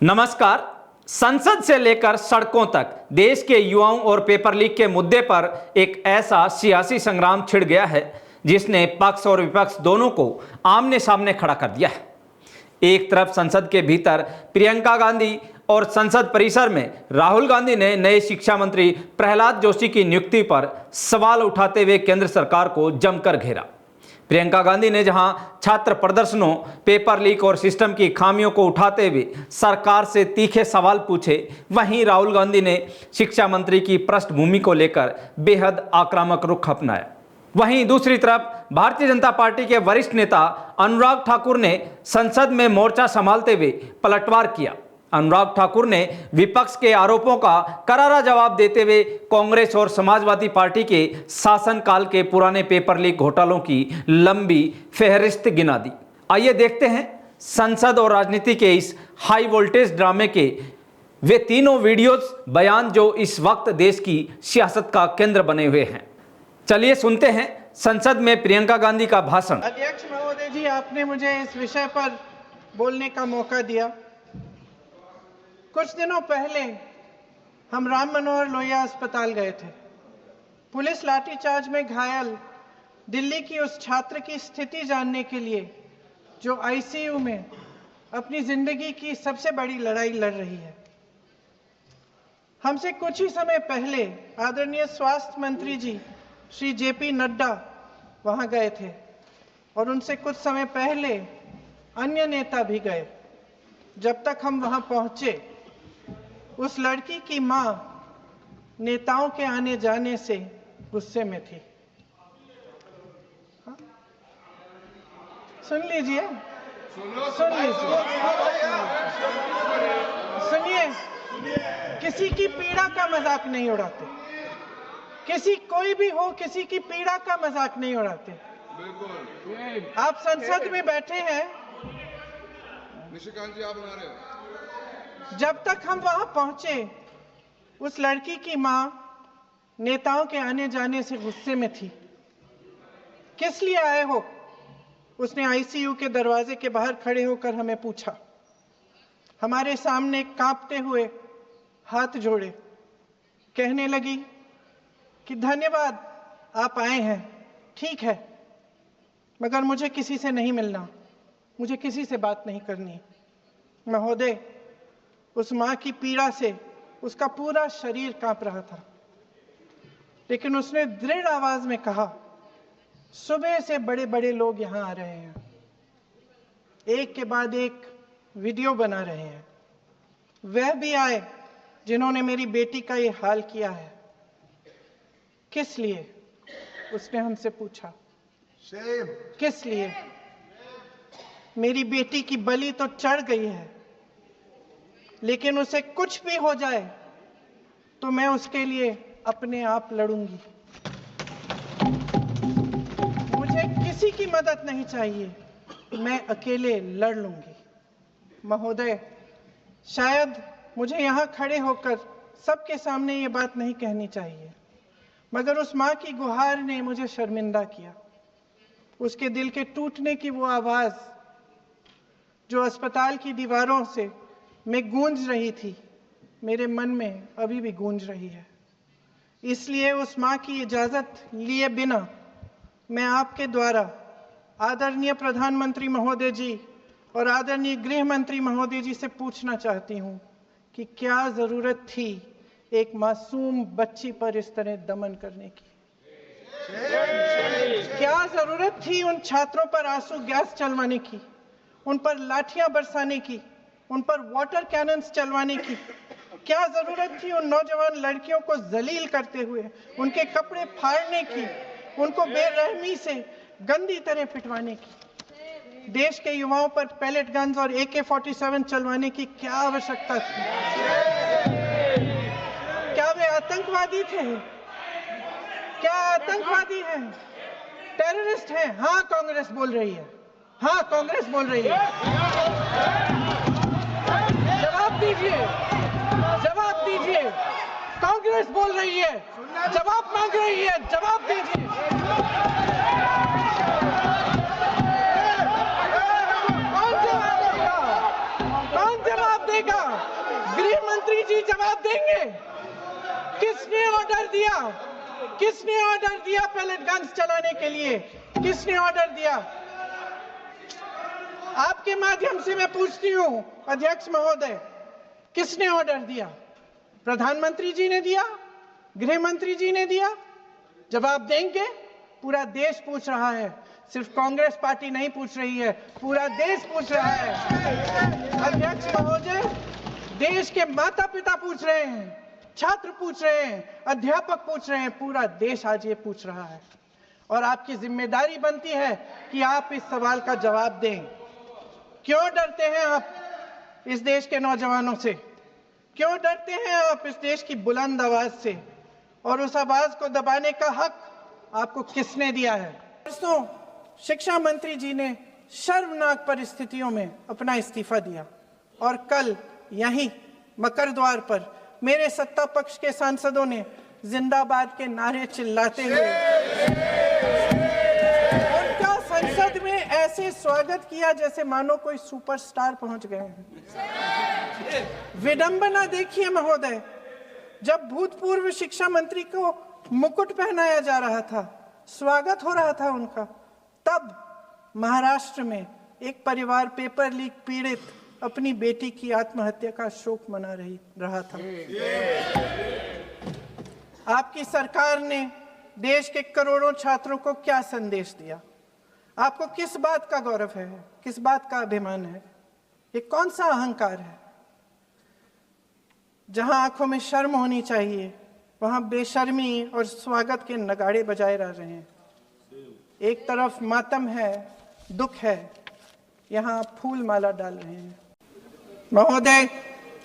नमस्कार। संसद से लेकर सड़कों तक देश के युवाओं और पेपर लीक के मुद्दे पर एक ऐसा सियासी संग्राम छिड़ गया है जिसने पक्ष और विपक्ष दोनों को आमने सामने खड़ा कर दिया है। एक तरफ संसद के भीतर प्रियंका गांधी और संसद परिसर में राहुल गांधी ने नए शिक्षा मंत्री प्रहलाद जोशी की नियुक्ति पर सवाल उठाते हुए केंद्र सरकार को जमकर घेरा। प्रियंका गांधी ने जहां छात्र प्रदर्शनों, पेपर लीक और सिस्टम की खामियों को उठाते हुए सरकार से तीखे सवाल पूछे, वहीं राहुल गांधी ने शिक्षा मंत्री की पृष्ठभूमि को लेकर बेहद आक्रामक रुख अपनाया। वहीं दूसरी तरफ भारतीय जनता पार्टी के वरिष्ठ नेता अनुराग ठाकुर ने संसद में मोर्चा संभालते हुए पलटवार किया। अनुराग ठाकुर ने विपक्ष के आरोपों का करारा जवाब देते हुए कांग्रेस और समाजवादी पार्टी के शासनकाल के पुराने पेपर लीक घोटालों की लंबी फहरिस्त गिना दी। आइए देखते हैं संसद और राजनीति के इस हाई वोल्टेज ड्रामे के वे तीनों वीडियोस बयान जो इस वक्त देश की सियासत का केंद्र बने हुए हैं। चलिए सुनते हैं संसद में प्रियंका गांधी का भाषण। अध्यक्ष महोदय जी, आपने मुझे इस विषय पर बोलने का मौका दिया। कुछ दिनों पहले हम राम मनोहर लोहिया अस्पताल गए थे। पुलिस लाठीचार्ज में घायल दिल्ली की उस छात्र की स्थिति जानने के लिए जो आईसीयू में अपनी जिंदगी की सबसे बड़ी लड़ाई लड़ रही है। हमसे कुछ ही समय पहले आदरणीय स्वास्थ्य मंत्री जी श्री जेपी नड्डा वहां गए थे और उनसे कुछ समय पहले अन्य नेता भी गए। जब तक हम वहां पहुंचे, उस लड़की की मां नेताओं के आने जाने से गुस्से में थी। सुन लीजिए, सुनिए, किसी की पीड़ा का मजाक नहीं उड़ाते। कोई भी हो, किसी की पीड़ा का मजाक नहीं उड़ाते। आप संसद में बैठे हैं, निशिकांत जी आप बना रहे हो। जब तक हम वहां पहुंचे, उस लड़की की मां नेताओं के आने जाने से गुस्से में थी। किस लिए आए हो? उसने आईसीयू के दरवाजे के बाहर खड़े होकर हमें पूछा। हमारे सामने कांपते हुए हाथ जोड़े कहने लगी कि धन्यवाद, आप आए हैं, ठीक है, मगर मुझे किसी से नहीं मिलना, मुझे किसी से बात नहीं करनी। महोदय, उस मां की पीड़ा से उसका पूरा शरीर कांप रहा था, लेकिन उसने दृढ़ आवाज में कहा, सुबह से बड़े बड़े लोग यहां आ रहे हैं, एक के बाद एक वीडियो बना रहे हैं। वह भी आए जिन्होंने मेरी बेटी का ये हाल किया है। किस लिए? उसने हमसे पूछा। किस लिए? मेरी बेटी की बलि तो चढ़ गई है, लेकिन उसे कुछ भी हो जाए तो मैं उसके लिए अपने आप लड़ूंगी। मुझे किसी की मदद नहीं चाहिए, मैं अकेले लड़ लूंगी। महोदय, शायद मुझे यहां खड़े होकर सबके सामने ये बात नहीं कहनी चाहिए, मगर उस मां की गुहार ने मुझे शर्मिंदा किया। उसके दिल के टूटने की वो आवाज जो अस्पताल की दीवारों से में गूंज रही थी, मेरे मन में अभी भी गूंज रही है। इसलिए उस मां की इजाजत लिए बिना मैं आपके द्वारा आदरणीय प्रधानमंत्री महोदय जी और आदरणीय गृह मंत्री महोदय जी से पूछना चाहती हूं कि क्या जरूरत थी एक मासूम बच्ची पर इस तरह दमन करने की? क्या जरूरत थी उन छात्रों पर आंसू गैस चलवाने की, उन पर लाठियां बरसाने की, उन पर वाटर कैनन्स चलवाने की? क्या जरूरत थी उन नौजवान लड़कियों को जलील करते हुए उनके कपड़े फाड़ने की, उनको बेरहमी से गंदी तरह पिटवाने की? देश के युवाओं पर पैलेट गन्स और AK-47 चलवाने की क्या आवश्यकता थी? क्या वे आतंकवादी थे? क्या आतंकवादी हैं? टेररिस्ट हैं? हाँ, कांग्रेस बोल रही है। हाँ, कांग्रेस बोल रही है। जवाब दीजिए, जवाब दीजिए। कांग्रेस बोल रही है, जवाब मांग रही है, जवाब दीजिए। कौन जवाब देगा? कौन जवाब देगा? गृह मंत्री जी जवाब देंगे, किसने ऑर्डर दिया? किसने ऑर्डर दिया पैलेट गन्स चलाने के लिए? किसने ऑर्डर दिया? आपके माध्यम से मैं पूछती हूं अध्यक्ष महोदय, किसने ऑर्डर दिया? प्रधानमंत्री जी ने दिया? गृह मंत्री जी ने दिया? जवाब देंगे? पूरा देश पूछ रहा है, सिर्फ कांग्रेस पार्टी नहीं पूछ रही है, पूरा देश पूछ रहा है। अध्यक्ष महोदय, देश के माता पिता पूछ रहे हैं, छात्र पूछ रहे हैं, अध्यापक पूछ रहे हैं, पूरा देश आज ये पूछ रहा है। और आपकी जिम्मेदारी बनती है कि आप इस सवाल का जवाब दें। क्यों डरते हैं आप इस देश के नौजवानों से? क्यों डरते हैं आप इस देश की बुलंद आवाज से? और उस आवाज को दबाने का हक आपको किसने दिया है? परसों शिक्षा मंत्री जी ने शर्मनाक परिस्थितियों में अपना इस्तीफा दिया और कल यहीं मकर द्वार पर मेरे सत्ता पक्ष के सांसदों ने जिंदाबाद के नारे चिल्लाते हुए उनका संसद में ऐसे स्वागत किया जैसे मानो कोई सुपरस्टार पहुंच गए हैं। विडंबना देखिए महोदय, जब भूतपूर्व शिक्षा मंत्री को मुकुट पहनाया जा रहा था, स्वागत हो रहा था उनका, तब महाराष्ट्र में एक परिवार पेपर लीक पीड़ित अपनी बेटी की आत्महत्या का शोक मना रहा था। आपकी सरकार ने देश के करोड़ों छात्रों को क्या संदेश दिया? आपको किस बात का गौरव है? किस बात का अभिमान है? ये कौन सा अहंकार है? जहां आंखों में शर्म होनी चाहिए, वहां बेशर्मी और स्वागत के नगाड़े बजाए रह रहे हैं। एक तरफ मातम है, दुख है, यहाँ फूल माला डाल रहे हैं। महोदय,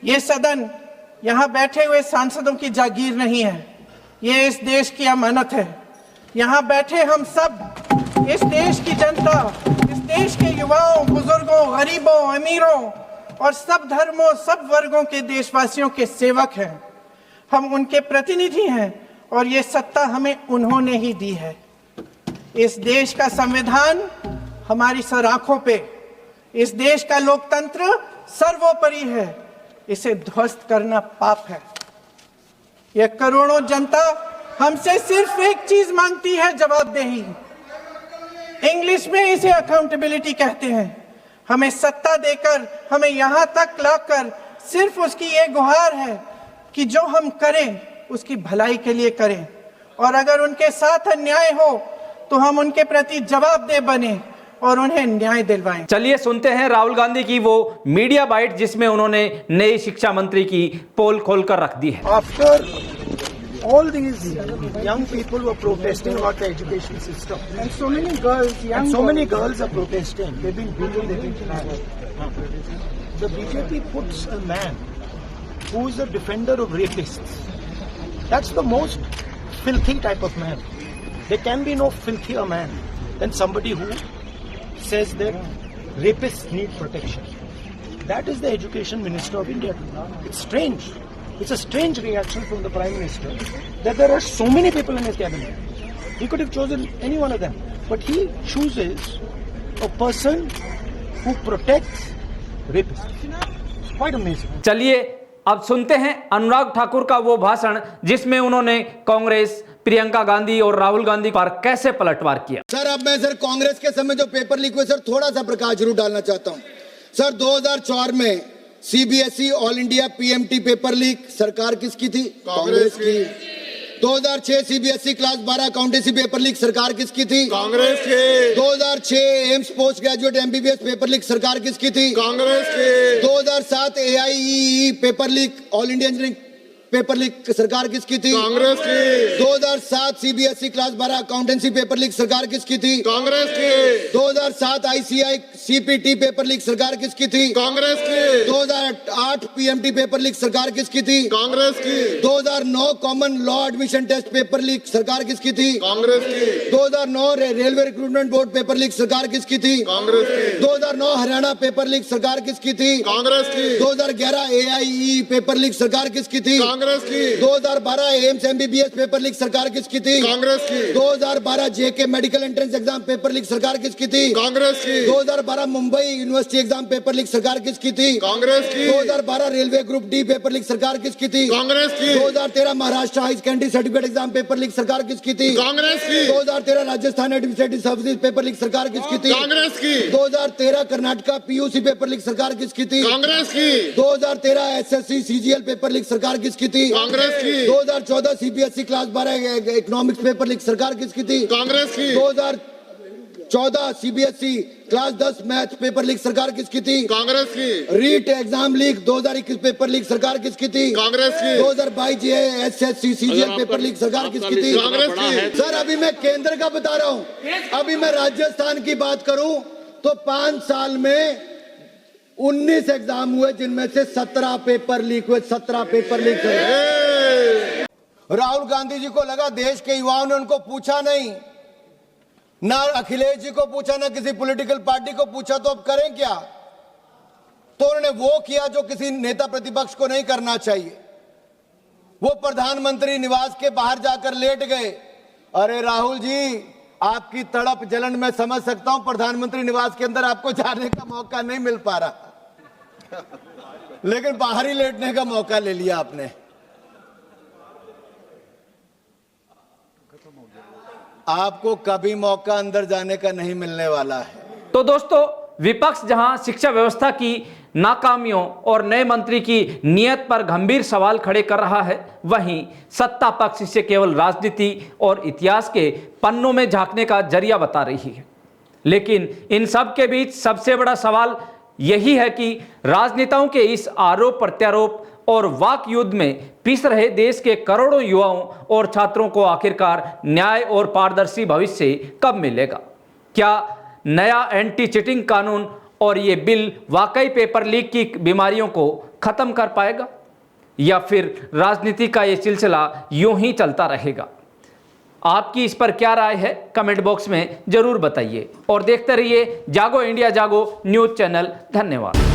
ये सदन यहाँ बैठे हुए सांसदों की जागीर नहीं है, ये इस देश की अमानत है। यहाँ बैठे हम सब इस देश की जनता, इस देश के युवाओं, बुजुर्गों, गरीबों, अमीरों और सब धर्मों, सब वर्गों के देशवासियों के सेवक हैं। हम उनके प्रतिनिधि हैं और ये सत्ता हमें उन्होंने ही दी है। इस देश का संविधान हमारी सर आंखों पे, इस देश का लोकतंत्र सर्वोपरि है, इसे ध्वस्त करना पाप है। यह करोड़ों जनता हमसे सिर्फ एक चीज मांगती है, जवाबदेही। इंग्लिश में इसे अकाउंटेबिलिटी कहते हैं। हमें सत्ता देकर, हमें यहां तक लाकर सिर्फ उसकी ये गुहार है कि जो हम करें उसकी भलाई के लिए करें, और अगर उनके साथ अन्याय हो तो हम उनके प्रति जवाबदेह बने और उन्हें न्याय दिलवाएं। चलिए सुनते हैं राहुल गांधी की वो मीडिया बाइट जिसमें उन्होंने नई शिक्षा मंत्री की पोल खोलकर रख दी है। After all these young people were protesting about the education system, And so many girls, and so many girls are protesting. They've been beaten, they've been kidnapped. The BJP puts a man who is a defender of rapists. That's the most filthy type of man. There can be no filthier man than somebody who says that rapists need protection. That is the education minister of India. It's strange. It's a strange reaction from the Prime Minister that there are so many people in his cabinet. He could have chosen any one of them, but he chooses a person who protects rapists. It's quite amazing. चलिए अब सुनते हैं अनुराग ठाकुर का वो भाषण जिसमें उन्होंने कांग्रेस, प्रियंका गांधी और राहुल गांधी पर कैसे पलटवार किया। सर, अब मैं सर कांग्रेस के समय जो पेपर लीक हुए सर थोड़ा सा प्रकाश जरूर डालना चाहता हूं। सर 2004 में CBSE all India PMT paper leak सरकार किसकी थी? कांग्रेस की। 2006 CBSE class 12 accountancy paper leak सरकार किसकी थी? कांग्रेस की। 2006 AIIMS post graduate MBBS paper leak सरकार किसकी थी? कांग्रेस की। 2007 AIEEE paper leak all India engineering paper leak सरकार किसकी थी? कांग्रेस की। 2007 CBSE class 12 accountancy paper leak सरकार किसकी थी? कांग्रेस की। 2007 आईसीआई सीपीटी पेपर लीक सरकार किसकी थी? कांग्रेस की। 2008 पीएमटी पेपर लीक सरकार किसकी थी? कांग्रेस की। 2009 common law admission test paper leak सरकार किसकी थी? कांग्रेस की। 2009 railway recruitment board paper leak सरकार किसकी थी? कांग्रेस की। 2009 हरियाणा पेपर लीक सरकार किसकी थी? कांग्रेस की। 2011 एआईई पेपर लीक सरकार किसकी थी? कांग्रेस की। 2012 एम्स एमबीबीएस पेपर लीक सरकार किसकी थी? कांग्रेस की। 2012 JK medical entrance exam paper leak सरकार किसकी थी? कांग्रेस की। 2012 Mumbai university exam paper leak सरकार किसकी थी? कांग्रेस की। 2012 railway group D paper leak सरकार किसकी थी? कांग्रेस की। 2013 Maharashtra high secondary certificate exam paper leak सरकार किसकी थी? कांग्रेस की। 2013 Rajasthan administrative services paper leak सरकार किसकी थी? कांग्रेस की। 2013 कर्नाटका पीयूसी पेपर लीक सरकार किसकी थी? कांग्रेस की। 2013 एसएससी सीजीएल पेपर लीक सरकार किसकी थी? कांग्रेस की। 2014 CBSE class 12 economics paper leak सरकार किसकी थी? कांग्रेस की। 2014 CBSE class 10 math paper leak सरकार किसकी थी? कांग्रेस की। REET exam leak 2021 paper leak सरकार किसकी थी? कांग्रेस की। 2022 एसएससी सीजीएल पेपर लीक सरकार किसकी थी? कांग्रेस की। सर अभी मैं केंद्र का बता रहा हूं, अभी मैं राजस्थान की बात करूं तो 5 साल में 19 एग्जाम हुए जिनमें से 17 पेपर लीक हुए। 17 पेपर लीक हुए। राहुल गांधी जी को लगा देश के युवाओं ने उनको पूछा नहीं, ना अखिलेश जी को पूछा, ना किसी पॉलिटिकल पार्टी को पूछा, तो अब करें क्या? तो उन्होंने वो किया जो किसी नेता प्रतिपक्ष को नहीं करना चाहिए। वो प्रधानमंत्री निवास के बाहर जाकर लेट गए। अरे राहुल जी, आपकी तड़प जलन मैं समझ सकता हूं, प्रधानमंत्री निवास के अंदर आपको जाने का मौका नहीं मिल पा रहा, लेकिन बाहर ही लेटने का मौका ले लिया आपने। आपको कभी मौका अंदर जाने का नहीं मिलने वाला है। तो दोस्तों, विपक्ष जहां शिक्षा व्यवस्था की नाकामियों और नए मंत्री की नीयत पर गंभीर सवाल खड़े कर रहा है, वहीं सत्ता पक्ष इसे केवल राजनीति और इतिहास के पन्नों में झांकने का जरिया बता रही है। लेकिन इन सब के बीच सबसे बड़ा सवाल यही है कि राजनेताओं के इस आरोप प्रत्यारोप और वाक युद्ध में पिस रहे देश के करोड़ों युवाओं और छात्रों को आखिरकार न्याय और पारदर्शी भविष्य कब मिलेगा? क्या नया एंटी चीटिंग कानून और ये बिल वाकई पेपर लीक की बीमारियों को खत्म कर पाएगा, या फिर राजनीति का ये सिलसिला यूं ही चलता रहेगा? आपकी इस पर क्या राय है? कमेंट बॉक्स में जरूर बताइए और देखते रहिए जागो इंडिया जागो न्यूज चैनल। धन्यवाद।